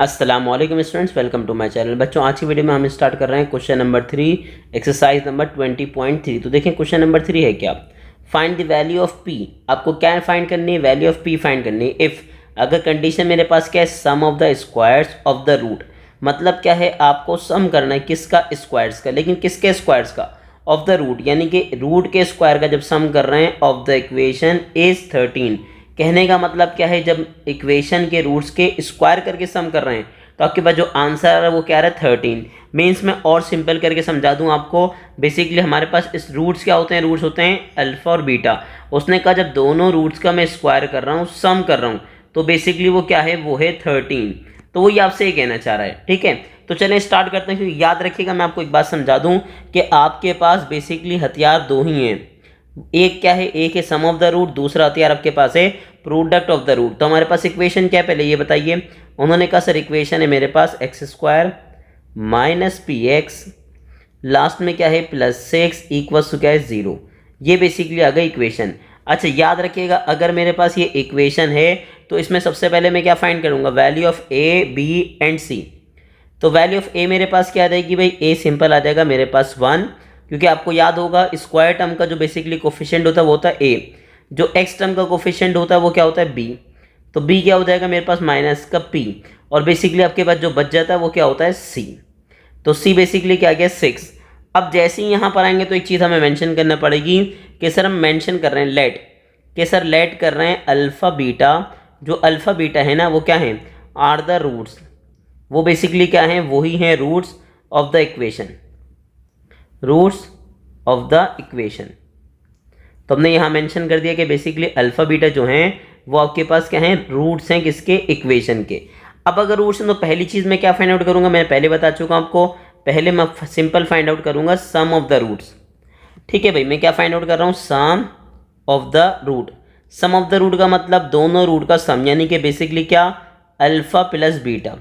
अस्सलामुअलैकुम students, welcome to my channel. बच्चों, आज की वीडियो में हम स्टार्ट कर रहे हैं क्वेश्चन नंबर 3, एक्सरसाइज नंबर 20.3। तो देखें क्वेश्चन नंबर 3 है क्या, find the value of P. आपको क्या फाइंड करनी है, वैल्यू ऑफ पी फाइंड करनी है। इफ़ अगर कंडीशन मेरे पास क्या है, sum of the squares of the root. मतलब क्या है, आपको सम करना है किसका, स्क्वायर्स का। लेकिन किसके स्क्वायर्स का, ऑफ द रूट, यानी कि रूट के स्क्वायर का जब सम कर रहे हैं, ऑफ द इक्वेशन इज 13। कहने का मतलब क्या है, जब इक्वेशन के रूट्स के स्क्वायर करके सम कर रहे हैं तो आपके पास जो आंसर है वो क्या रहा है, 13। मीन्स मैं और सिंपल करके समझा दूं आपको। बेसिकली हमारे पास इस रूट्स क्या होते हैं, रूट्स होते हैं अल्फा और बीटा। उसने कहा जब दोनों रूट्स का मैं स्क्वायर कर रहा हूँ, सम कर रहा हूँ, तो बेसिकली वो क्या है, वो है 13। तो वही आपसे ये कहना चाह रहा है। ठीक है, तो चलें स्टार्ट करते हैं। क्योंकि याद रखिएगा, मैं आपको एक बात समझा दूं कि आपके पास बेसिकली हथियार दो ही हैं। एक क्या है, एक है सम ऑफ द रूट, दूसरा हथियार आपके पास है प्रोडक्ट ऑफ द रूट। तो हमारे पास इक्वेशन क्या है, पहले ये बताइए। उन्होंने कहा सर इक्वेशन है मेरे पास X square minus P X, last में क्या है प्लस 6 इक्वल्स टू क्या है 0। ये बेसिकली आ गई इक्वेशन। अच्छा याद रखिएगा, अगर मेरे पास ये इक्वेशन है तो इसमें सबसे पहले मैं क्या फाइंड करूंगा, value of A B and C. तो वैल्यू ऑफ ए मेरे पास क्या आ जाएगी भाई, ए सिंपल आ जाएगा मेरे पास 1, क्योंकि आपको याद होगा स्क्वायर टर्म का जो बेसिकली कोफिशिएंट होता है वो होता है ए, जो एक्स टर्म का कोफिशिएंट होता है वो क्या होता है बी। तो बी क्या हो जाएगा मेरे पास, माइनस का पी, और बेसिकली आपके पास जो बच जाता है वो क्या होता है सी। तो सी बेसिकली क्या गया 6। अब जैसे ही यहाँ पर आएंगे तो एक चीज़ हमें मेंशन करना पड़ेगी कि सर हम मेंशन कर रहे हैं लेट, कि सर लेट कर रहे हैं अल्फ़ा बीटा। जो अल्फ़ा बीटा है ना वो क्या है, आर द रूट्स। वो बेसिकली क्या है, वही हैं roots of the equation, roots of the equation. तो हमने यहाँ मेंशन कर दिया कि बेसिकली अल्फ़ा बीटा जो हैं वो आपके पास क्या हैं, रूट्स हैं किसके, इक्वेशन के। अब अगर रूट्स हैं तो पहली चीज़ मैं क्या फाइंड आउट करूँगा, मैं पहले बता चुका हूँ आपको। पहले मैं सिंपल फाइंड आउट करूँगा सम ऑफ द रूट्स। ठीक है भाई, मैं क्या फाइंड आउट कर रहा हूँ, sum of the root. Sum of the root का मतलब दोनों रूट का सम, यानी कि बेसिकली क्या, अल्फ़ा प्लस बीटा।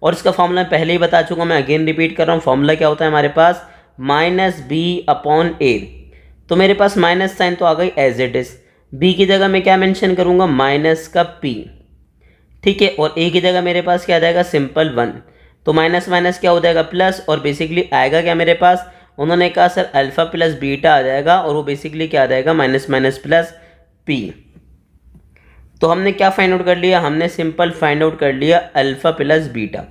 और इसका फॉर्मूला मैं पहले ही बता चुका हूँ, मैं अगेन रिपीट कर रहा हूँ। फॉर्मूला क्या होता है हमारे पास, माइनस बी अपॉन ए। तो मेरे पास माइनस साइन तो आ गई एज इट इज, बी की जगह मैं क्या मेंशन करूंगा, माइनस का पी। ठीक है, और ए की जगह मेरे पास क्या आ जाएगा, सिंपल 1। तो माइनस माइनस क्या हो जाएगा प्लस, और बेसिकली आएगा क्या मेरे पास, उन्होंने कहा सर अल्फा प्लस बीटा आ जाएगा, और वो बेसिकली क्या आ जाएगा, माइनस माइनस प्लस पी। तो हमने क्या फाइंड आउट कर लिया, हमने सिंपल फाइंड आउट कर लिया अल्फा प्लस बीटा।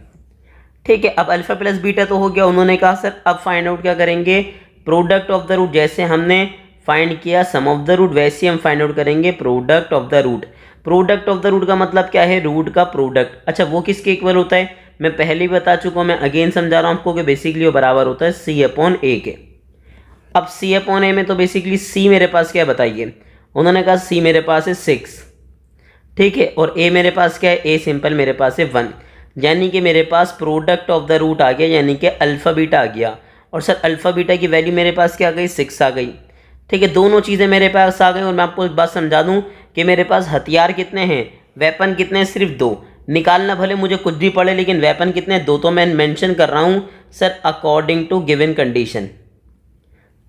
ठीक है, अब अल्फा प्लस बीटा तो हो गया। उन्होंने कहा सर अब फाइंड आउट क्या करेंगे, प्रोडक्ट ऑफ द रूट। जैसे हमने फाइंड किया सम ऑफ द रूट, वैसे ही हम फाइंड आउट करेंगे product of the root. Product of the root का मतलब क्या है, रूट का प्रोडक्ट। अच्छा वो किसके इक्वल होता है, मैं पहले ही बता चुका हूँ, मैं अगेन समझा रहा हूँ आपको कि बेसिकली वो बराबर होता है सी अपॉन ए के। अब सी अपॉन ए में तो बेसिकली सी मेरे पास क्या है बताइए, उन्होंने कहा सी मेरे पास है 6। ठीक है, और ए मेरे पास क्या है, ए सिंपल मेरे पास है 1। यानी कि मेरे पास प्रोडक्ट ऑफ द रूट आ गया, यानी कि अल्फ़ा बीटा आ गया। और सर अल्फ़ा बीटा की वैल्यू मेरे पास क्या आ गई, 6 आ गई। ठीक है, दोनों चीज़ें मेरे पास आ गई। और मैं आपको एक बात समझा दूं कि मेरे पास हथियार कितने हैं, वेपन कितने हैं, सिर्फ 2। निकालना भले मुझे कुछ भी पड़े, लेकिन वेपन कितने हैं, 2। तो मैं मेंशन कर रहा हूँ sir according to given condition,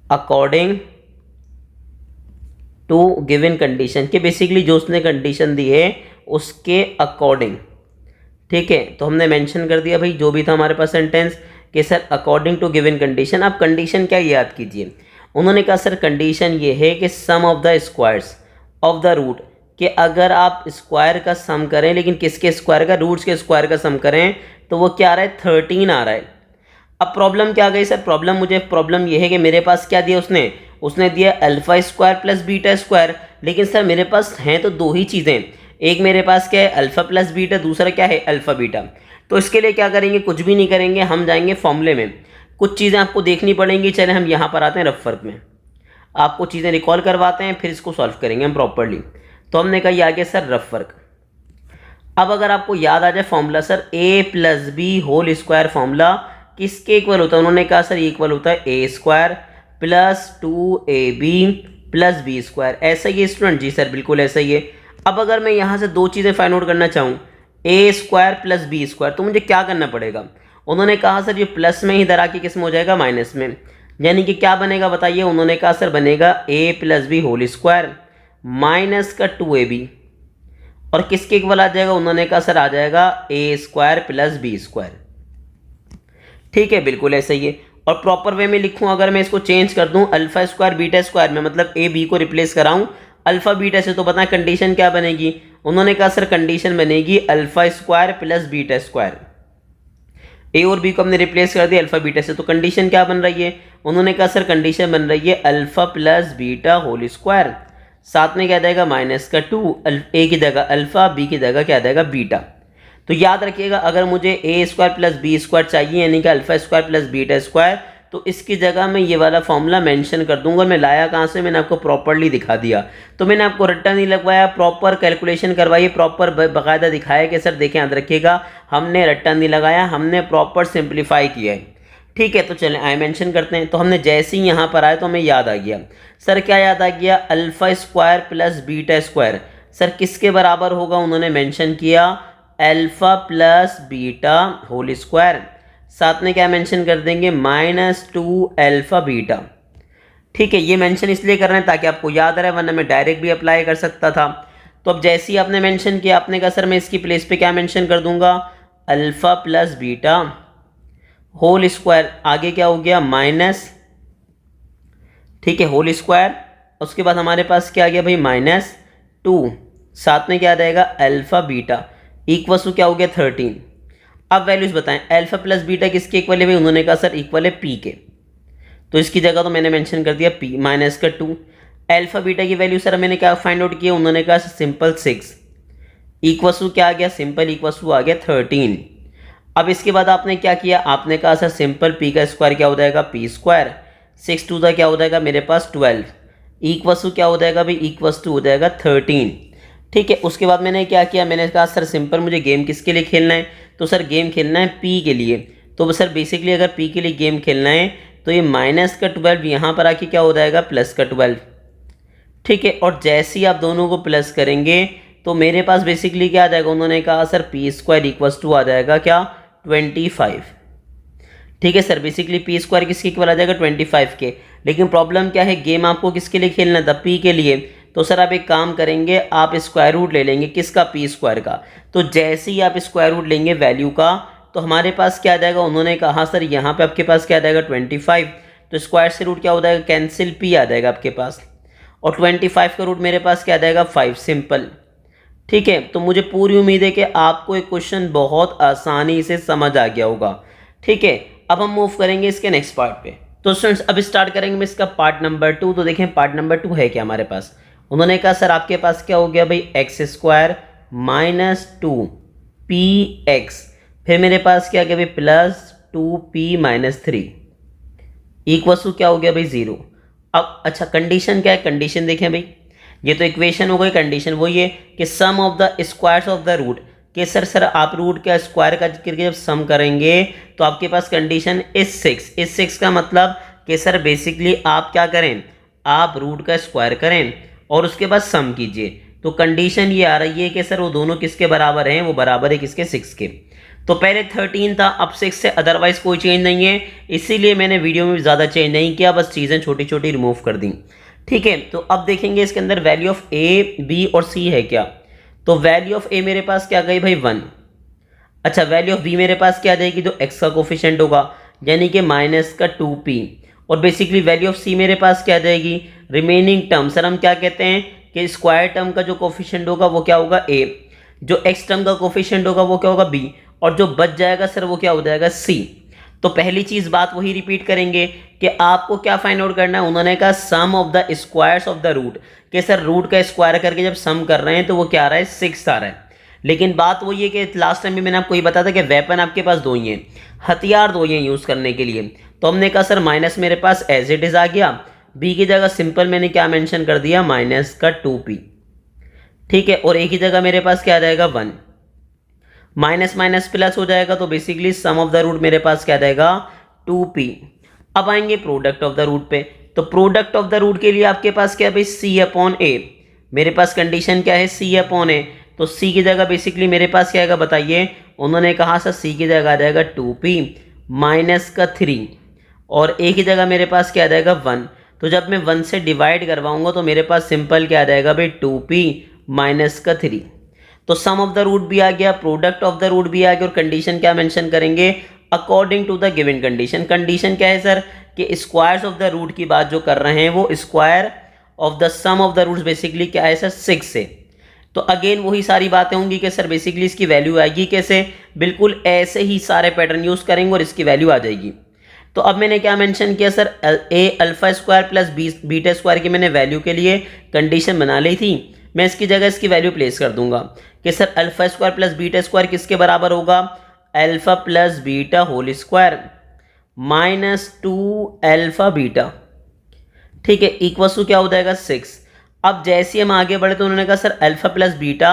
according to given condition, कि बेसिकली जो उसने कंडीशन दी है उसके अकॉर्डिंग। ठीक है, तो हमने मेंशन कर दिया भाई जो भी था हमारे पास सेंटेंस, कि sir according to given condition. अब कंडीशन क्या याद कीजिए, उन्होंने कहा सर कंडीशन ये है कि sum of the squares of the root, कि अगर आप स्क्वायर का सम करें, लेकिन किसके स्क्वायर का, रूट्स के स्क्वायर का सम करें, तो वो क्या आ रहा है, 13 आ रहा है। अब प्रॉब्लम क्या आ गई सर, प्रॉब्लम ये है कि मेरे पास क्या दिया उसने दिया alpha square plus beta square. लेकिन सर मेरे पास हैं तो दो ही चीज़ें, एक मेरे पास क्या है अल्फा प्लस बीटा, दूसरा क्या है अल्फा बीटा। तो इसके लिए क्या करेंगे, कुछ भी नहीं करेंगे, हम जाएंगे फॉर्मूले में। कुछ चीज़ें आपको देखनी पड़ेंगी। चले हम यहाँ पर आते हैं रफ वर्क में, आपको चीज़ें रिकॉल करवाते हैं, फिर इसको सॉल्व करेंगे हम प्रॉपरली। तो हमने कहा ये आ गया सर रफ वर्क। अब अगर आपको याद आ जाए formula, sir A plus B whole square formula किसके इक्वल होता है, उन्होंने कहा सर ये इक्वल होता है A square plus 2ab plus B square. ऐसा ही है स्टूडेंट, जी सर बिल्कुल ऐसा ही है। अब अगर मैं यहाँ से दो चीज़ें फाइंड आउट करना चाहूँ, ए स्क्वायर प्लस बी स्क्वायर, तो मुझे क्या करना पड़ेगा, उन्होंने कहा सर ये प्लस में ही दरा के किस में हो जाएगा, माइनस में। यानी कि क्या बनेगा बताइए, उन्होंने कहा सर बनेगा A plus B whole square minus का 2ab, और किसके इक्वल आ जाएगा, उन्होंने कहा सर आ जाएगा ए स्क्वायर प्लस बी स्क्वायर। ठीक है, बिल्कुल ऐसा ही है। और प्रॉपर वे में लिखूं, अगर मैं इसको चेंज कर दूं अल्फा स्क्वायर बीटा स्क्वायर में, मतलब ए बी को रिप्लेस कराऊं अल्फा बीटा से, तो बताएं कंडीशन क्या बनेगी। उन्होंने कहा सर कंडीशन बनेगी alpha square plus beta square. A और बी को हमने रिप्लेस कर दिया अल्फा बीटा से, तो कंडीशन क्या बन रही है, उन्होंने कहा सर कंडीशन बन रही है alpha plus beta whole square, साथ में क्या जाएगा माइनस का 2, ए की जगह अल्फा, बी की जगह क्या जाएगा बीटा। तो याद रखिएगा अगर मुझे ए स्क्वायर प्लस बी स्क्वायर चाहिए यानी कि alpha square plus beta square, तो इसकी जगह मैं ये वाला फॉर्मूला मेंशन कर दूंगा। मैं लाया कहाँ से, मैंने आपको प्रॉपरली दिखा दिया। तो मैंने आपको रट्टा नहीं लगवाया, प्रॉपर कैलकुलेशन करवाइए, प्रॉपर बाकायदा दिखाया कि सर देखें याद रखिएगा हमने रट्टा नहीं लगाया, हमने प्रॉपर सिंप्लीफाई किया है। ठीक है, तो चलें आई मेंशन करते हैं। तो हमने जैसे ही यहाँ पर आए तो हमें याद आ गया, सर क्या याद आ गया, alpha square plus beta square sir किसके बराबर होगा, उन्होंने मेंशन किया alpha plus beta whole square, साथ में क्या मेंशन कर देंगे -2 अल्फा बीटा। ठीक है, ये मेंशन इसलिए कर रहे हैं ताकि आपको याद रहे, वरना मैं डायरेक्ट भी अप्लाई कर सकता था। तो अब जैसे ही आपने मेंशन किया, आपने कहा सर मैं इसकी प्लेस पे क्या मेंशन कर दूंगा, alpha plus beta whole square, आगे क्या हो गया माइनस, ठीक है होल स्क्वायर, उसके बाद हमारे पास क्या आ गया भाई -2, साथ में क्या आ जाएगा अल्फा बीटा इक्वल टू क्या हो गया 13। अब वैल्यूज बताएं, अल्फा प्लस बीटा किसके इक्वल है भाई, उन्होंने कहा सर इक्वल है पी के, तो इसकी जगह तो मैंने मेंशन कर दिया पी -2। अल्फा बीटा की वैल्यू सर मैंने क्या फाइंड आउट किया, उन्होंने कहा सिंपल 6 इक्वल टू क्या आ गया, सिंपल इक्वल टू आ गया 13। अब इसके बाद आपने क्या किया, आपने कहा सर सिंपल पी का स्क्वायर क्या हो जाएगा पी स्क्वायर, 6 टू द क्या हो जाएगा मेरे पास 12 इक्वल टू क्या हो जाएगा भाई, इक्वल टू हो जाएगा 13। ठीक है, उसके बाद मैंने क्या किया, मैंने कहा सर सिंपल मुझे गेम किसके लिए खेलना है, तो सर गेम खेलना है पी के लिए। तो सर बेसिकली अगर पी के लिए गेम खेलना है तो ये -12 यहाँ पर आके क्या हो जाएगा +12। ठीक है, और जैसे ही आप दोनों को प्लस करेंगे तो मेरे पास बेसिकली क्या आ जाएगा, उन्होंने कहा sir P square equal to आ जाएगा क्या 25। ठीक है सर, बेसिकली पी स्क्वायर किसके इक्वल आ जाएगा 25 के। लेकिन प्रॉब्लम क्या है, गेम आपको किसके लिए खेलना था, पी के लिए। तो सर आप एक काम करेंगे, आप स्क्वायर रूट ले लेंगे किसका, पी स्क्वायर का। तो जैसे ही आप स्क्वायर रूट लेंगे वैल्यू का, तो हमारे पास क्या आ जाएगा, उन्होंने कहा सर यहाँ पे आपके पास क्या आ जाएगा 25, तो स्क्वायर से रूट क्या हो जाएगा कैंसिल, पी आ जाएगा आपके पास, और 25 का रूट मेरे पास क्या आ जाएगा 5 सिंपल। ठीक है, तो मुझे पूरी उम्मीद है कि आपको एक क्वेश्चन बहुत आसानी से समझ आ गया होगा। ठीक है, अब हम मूव करेंगे इसके नेक्स्ट पार्ट पे। तो स्टूडेंट्स अब स्टार्ट करेंगे इसका पार्ट नंबर 2। तो देखें पार्ट नंबर 2 है क्या हमारे पास, उन्होंने कहा सर आपके पास क्या हो गया भाई x स्क्वायर -2px, फिर मेरे पास क्या आ गया भाई +2p - 3 इक्वल टू क्या हो गया भाई 0। अब अच्छा कंडीशन क्या है, कंडीशन देखें भाई, ये तो इक्वेशन हो गई, कंडीशन वही है कि sum of the squares of the root, कि सर आप रूट का स्क्वायर का करके जब सम करेंगे तो आपके पास कंडीशन इस 6 का मतलब कि सर बेसिकली आप क्या करें, आप रूट का स्क्वायर करें और उसके बाद सम कीजिए। तो कंडीशन ये आ रही है कि सर वो दोनों किसके बराबर हैं, वो बराबर है किसके 6 के। तो पहले 13 था, अब 6 से, अदरवाइज कोई चेंज नहीं है, इसीलिए मैंने वीडियो में ज़्यादा चेंज नहीं किया, बस चीज़ें छोटी छोटी रिमूव कर दी। ठीक है, तो अब देखेंगे इसके अंदर वैल्यू ऑफ ए बी और सी है क्या। तो वैल्यू ऑफ ए मेरे पास क्या गई भाई 1। अच्छा, वैल्यू ऑफ बी मेरे पास क्या आ जाएगी, जो एक्स का कोफिशिएंट होगा यानी कि -2p, और बेसिकली वैल्यू ऑफ सी मेरे पास क्या आ जाएगी रिमेनिंग टर्म, सर हम क्या कहते हैं कि स्क्वायर टर्म का जो कोफिशिएंट होगा वो क्या होगा a, जो एक्स टर्म का कोफिशिएंट होगा वो क्या होगा b, और जो बच जाएगा सर वो क्या हो जाएगा c। तो पहली चीज़ बात वही रिपीट करेंगे कि आपको क्या फाइंड आउट करना है, उन्होंने कहा sum of the squares of the root, कि सर रूट का स्क्वायर करके जब सम कर रहे हैं तो वो क्या आ रहा है 6 आ रहा है। लेकिन बात वही है कि लास्ट टाइम भी मैंने आपको ये बताया था कि वेपन आपके पास 2 ही हैं, हथियार 2 ही हैं यूज़ करने के लिए। तो हमने कहा सर माइनस मेरे पास एज इट इज़ आ गया, बी की जगह सिंपल मैंने क्या मेंशन कर दिया -2p। ठीक है, और ए की जगह मेरे पास क्या आ जाएगा 1, माइनस माइनस प्लस हो जाएगा, तो basically sum of the root मेरे पास क्या आ जाएगा 2p। अब आएंगे प्रोडक्ट ऑफ द रूट पे। तो प्रोडक्ट ऑफ द रूट के लिए आपके पास क्या है भाई c/a, मेरे पास कंडीशन क्या है c/a, तो c की जगह बेसिकली मेरे पास क्या आएगा बताइए, उन्होंने कहा सर c की जगह आ जाएगा 2p -3, और a की जगह मेरे पास क्या आ जाएगा 1। तो जब मैं 1 से डिवाइड करवाऊंगा तो मेरे पास सिंपल क्या आ जाएगा भाई 2p -3। तो सम ऑफ द रूट भी आ गया, प्रोडक्ट ऑफ द रूट भी आ गया, और कंडीशन क्या मेंशन करेंगे, according to the given condition. Condition क्या है सर कि स्क्वायर्स ऑफ द रूट की बात जो कर रहे हैं वो square of the sum of the roots basically क्या है सर 6 से। तो अगेन वही सारी बातें होंगी कि सर बेसिकली इसकी वैल्यू आएगी कैसे, बिल्कुल ऐसे ही सारे पैटर्न यूज करेंगे और इसकी वैल्यू आ जाएगी। तो अब मैंने क्या मेंशन किया sir, A alpha square plus beta square की मैंने वैल्यू के लिए कंडीशन बना ली थी। मैं इसकी जगह इसकी वैल्यू प्लेस कर दूंगा कि sir alpha square plus beta square किसके बराबर होगा, alpha plus beta whole square minus 2 alpha beta, ठीक है, इक्वल टू क्या हो जाएगा 6। अब जैसे हम आगे बढ़े तो उन्होंने कहा सर अल्फा प्लस बीटा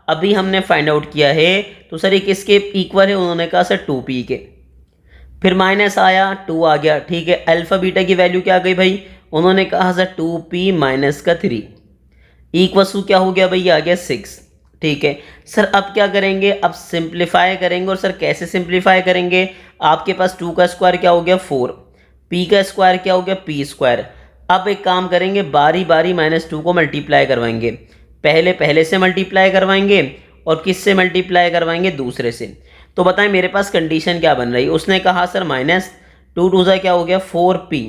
अभी हमने फाइंड आउट किया है, तो सर ये किसके इक्वल है, उन्होंने कहा सर 2p के, फिर माइनस आया 2 आ गया, ठीक है। अल्फा बीटा की वैल्यू क्या आ गई भाई, उन्होंने कहा सर 2p माइनस का 3 इक्वल टू क्या हो गया भाई, आ गया 6, ठीक है। सर अब क्या करेंगे, अब सिंप्लीफाई करेंगे, और सर कैसे सिंप्लीफाई करेंगे, आपके पास 2 का स्क्वायर क्या हो गया 4, p का स्क्वायर क्या हो गया p स्क्वायर। अब एक काम करेंगे, बारी बारी -2 को मल्टीप्लाई करवाएंगे, पहले से मल्टीप्लाई करवाएंगे और किससे मल्टीप्लाई करवाएंगे, दूसरे से। तो बताएं मेरे पास कंडीशन क्या बन रही है, उसने कहा सर -2 2 क्या हो गया 4p,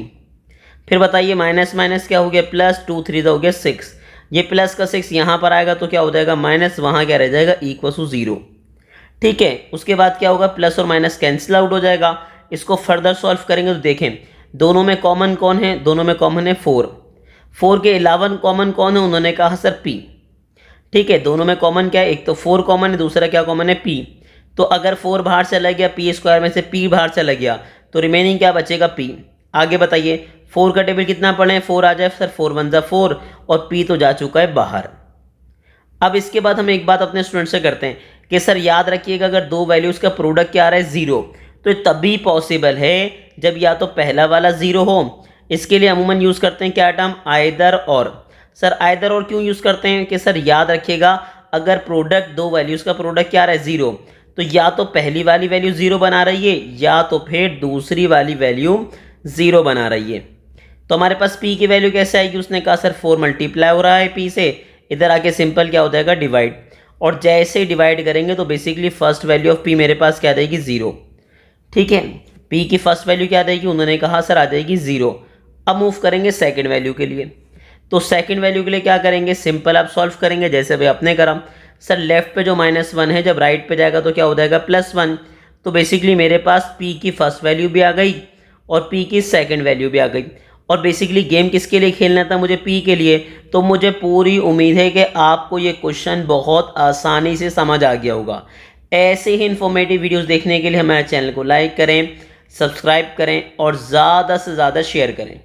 फिर बताइए माइनस माइनस क्या हो गया प्लस, 2 3 हो गया 6, ये प्लस का 6 यहाँ पर आएगा तो क्या हो जाएगा माइनस, वहाँ क्या रह जाएगा इक्वल टू 0, ठीक है। उसके बाद क्या होगा, प्लस और माइनस कैंसिल आउट हो जाएगा। इसको फर्दर सॉल्व करेंगे तो देखें दोनों में कॉमन कौन है, दोनों में कॉमन है 4 के अलावा कॉमन कौन है, उन्होंने कहा सर p, ठीक है। दोनों में कॉमन क्या है, एक तो 4 कॉमन है, दूसरा क्या कॉमन है p। तो अगर 4 बाहर चला गया, p स्क्वायर में से p बाहर चला गया, तो रिमेनिंग क्या बचेगा p। आगे बताइए 4 का टेबल कितना पढ़े, 4 आ जाए सर, 4 1 4, और p तो जा चुका है बाहर। अब इसके बाद हम एक बात अपने स्टूडेंट से करते हैं कि सर याद रखिएगा अगर दो वैल्यूज का प्रोडक्ट क्या आ रहा है 0, तो तभी पॉसिबल है जब या तो पहला वाला 0 हो। इसके लिए अमूमन यूज़ करते हैं क्या टर्म, आइदर और। सर आइदर और क्यों यूज़ करते हैं कि सर याद रखिएगा अगर प्रोडक्ट दो वैल्यूज़ का प्रोडक्ट क्या आ रहा है 0, तो या तो पहली वाली वैल्यू 0 बना रही है या तो फिर दूसरी वाली वैल्यू 0 बना रही है। तो हमारे पास p की वैल्यू कैसे आएगी, उसने कहा सर 4 मल्टीप्लाई हो रहा है p से, इधर आके सिंपल क्या हो जाएगा डिवाइड, और जैसे ही डिवाइड करेंगे तो basically first value of p मेरे पास क्या आ जाएगी 0, ठीक है। p की फर्स्ट वैल्यू क्या आ जाएगी, उन्होंने कहा सर आ जाएगी 0। अब मूव करेंगे सेकंड वैल्यू के लिए, तो सेकंड वैल्यू के लिए क्या करेंगे, सिंपल आप सॉल्व करेंगे जैसे भाई आपने करा। सर लेफ्ट पे जो -1 है जब राइट पे जाएगा तो क्या हो जाएगा +1, तो बेसिकली मेरे पास p की फर्स्ट वैल्यू भी आ गई और p की सेकंड वैल्यू भी आ गई। और बेसिकली गेम किसके लिए खेलना था, मुझे p के लिए। तो मुझे पूरी उम्मीद है कि आपको ये क्वेश्चन बहुत आसानी से समझ आ गया होगा। ऐसे ही इन्फॉर्मेटिव वीडियोस देखने के लिए हमारे चैनल को लाइक करें, सब्सक्राइब करें और ज़्यादा से ज़्यादा शेयर करें।